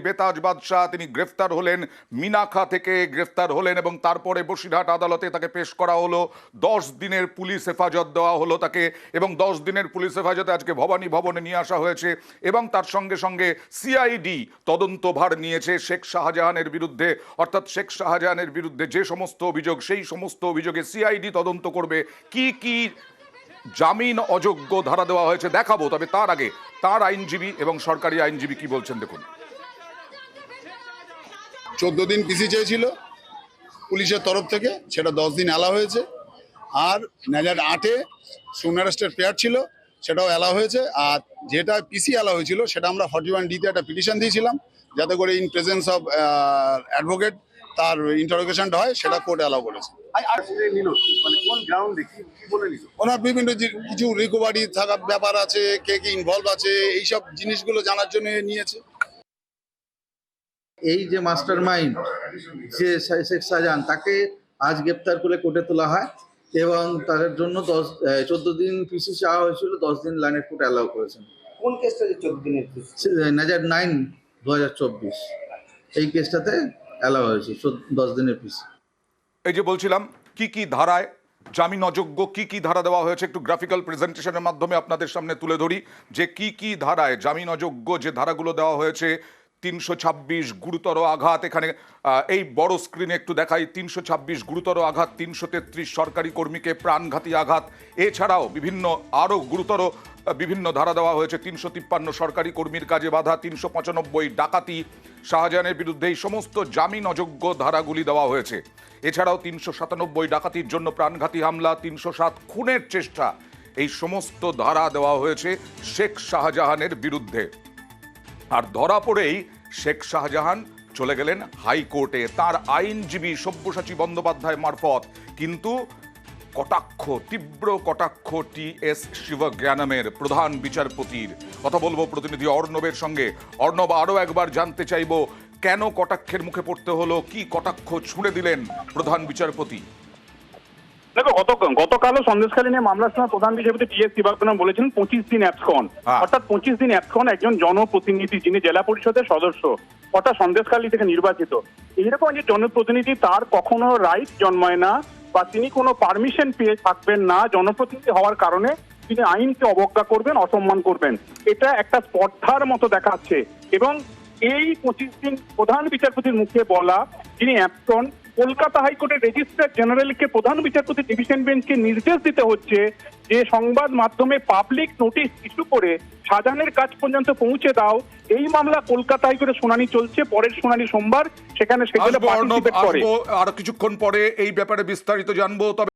বেতাজ বাদশাহ তিনি গ্রেফতার হলেন, মিনাখা থেকে গ্রেফতার হলেন এবং তারপরে বসিরহাট আদালতে তাকে পেশ করা হলো। 10 দিনের পুলিশ হেফাজত দেওয়া হলো তাকে এবং 10 দিনের পুলিশ হেফাজতে আজকে ভবানী ভবনে নিয়ে আসা হয়েছে এবং তার সঙ্গে সঙ্গে সিআইডি তদন্তভার নিয়েছে শেখ শাহজাহানের বিরুদ্ধে। অর্থাৎ শেখ শাহজাহানের বিরুদ্ধে যে সমস্ত অভিযোগ, সেই সমস্ত অভিযোগে সিআইডি তদন্ত করবে। কি কি জামিন অযোগ্য ধারা দেওয়া হয়েছে দেখাবো, তবে তার আগে তার আইনজীবী এবং সরকারি আইনজীবী কি বলছেন দেখুন। 14 দিন পিসি চেয়েছিল পুলিশের তরফ থেকে, সেটা 10 দিন এলা হয়েছে। আর নেজার 8-এ সুন অ্যারেস্টের পেয়ার ছিল, সেটাও এলা হয়েছে। আর যেটা পিসি এলা হয়েছিল সেটা আমরা 41D-তে একটা পিটিশন দিয়েছিলাম, যাতে করে ইন প্রেজেন্স অফ অ্যাডভোকেট তার ইন্টারোগেশনটা হয়, সেটা কোর্ট এলাও করেছে। ওনার বিভিন্ন কিছু রিকভারি থাকার ব্যাপার আছে, কে কি ইনভলভ আছে, এইসব জিনিসগুলো জানার জন্য নিয়েছে। এই যে মাস্টার মাইন্ড যে শেখ শাহজাহান, তাকে আজ গ্রেপ্তার করে কোর্টে তোলা হয় এবং তার জন্য 14 দিন পিসি চাওয়া হয়েছিল, 10 দিন লাইনের কোর্ট অ্যালাউ করেছেন। কোন কেসটা যে 14 দিনের নেজার 9 2024 এই কেসটাতে অ্যালাউ হয়েছে 10 দিনের পিসি। এই যে বলছিলাম কি কি ধারায় জামিন অযোগ্য, কি কি ধারা দেওয়া হয়েছে, একটু গ্রাফিক্যাল প্রেজেন্টেশনের মাধ্যমে আপনাদের সামনে তুলে ধরি যে কি কি ধারায় জামিন অযোগ্য যে ধারাগুলো দেওয়া হয়েছে। 326 গুরুতর আঘাত, এখানে এই বড় স্ক্রিনে একটু দেখাই। 326 গুরুতর আঘাত, 333 সরকারি কর্মীকে প্রাণঘাতী আঘাত, এছাড়াও আরও গুরুতর বিভিন্ন ধারা দেওয়া হয়েছে। 353 সরকারি কর্মীর কাজে বাধা, 395 ডাকাতি, শাহজাহানের বিরুদ্ধে এই সমস্ত জামিন অযোগ্য ধারাগুলি দেওয়া হয়েছে। এছাড়াও 397 ডাকাতির জন্য প্রাণঘাতী হামলা, 307 খুনের চেষ্টা, এই সমস্ত ধারা দেওয়া হয়েছে শেখ শাহজাহানের বিরুদ্ধে। আর ধরা পড়েই শেখ শাহজাহান চলে গেলেন হাইকোর্টে তার আইনজীবী সব্যসাচী বন্দ্যোপাধ্যায় মারফত। কিন্তু কটাক্ষ, তীব্র কটাক্ষ টি.এস. শিবজ্ঞানমের, প্রধান বিচারপতির। কথা বলবো প্রতিনিধি অর্ণবের সঙ্গে। অর্ণব, আরও একবার জানতে চাইব কেন কটাক্ষের মুখে পড়তে হলো, কি কটাক্ষ ছুঁড়ে দিলেন প্রধান বিচারপতি? দেখো, গতকালও সন্দেশখালী নিয়ে মামলার সময় প্রধান বিচারপতি টি.এস. শিবজ্ঞানম বলেছেন 25 দিন অ্যাবসকন, অর্থাৎ 25 দিন অ্যাবসকন একজন জনপ্রতিনিধি যিনি জেলা পরিষদের সদস্য, অর্থাৎ সন্দেশখালী থেকে নির্বাচিত। এইরকম যে জনপ্রতিনিধি, তার কখনো রাইট জন্মায় না বা তিনি কোনো পারমিশন পেয়ে থাকবেন না জনপ্রতিনিধি হওয়ার কারণে তিনি আইনকে অবজ্ঞা করবেন, অসম্মান করবেন। এটা একটা স্পর্ধার মতো দেখাচ্ছে এবং এই 25 দিন প্রধান বিচারপতির মুখে বলা, যিনি অ্যাবসকন, কলকাতা হাইকোর্টের রেজিস্ট্রার জেনারেলকে প্রধান বিচারপতি ডিভিশন বেঞ্চকে নির্দেশ দিতে হচ্ছে যে সংবাদ মাধ্যমে পাবলিক নোটিশ ইস্যু করে শাহজাহানের কাছ পর্যন্ত পৌঁছে দাও। এই মামলা কলকাতা হাইকোর্টে শুনানি চলছে, পরের শুনানি সোমবার, সেখানে সেগুলো পার্টিসিপেট করে। আর কিছুক্ষণ পরে এই ব্যাপারে বিস্তারিত জানবো। তবে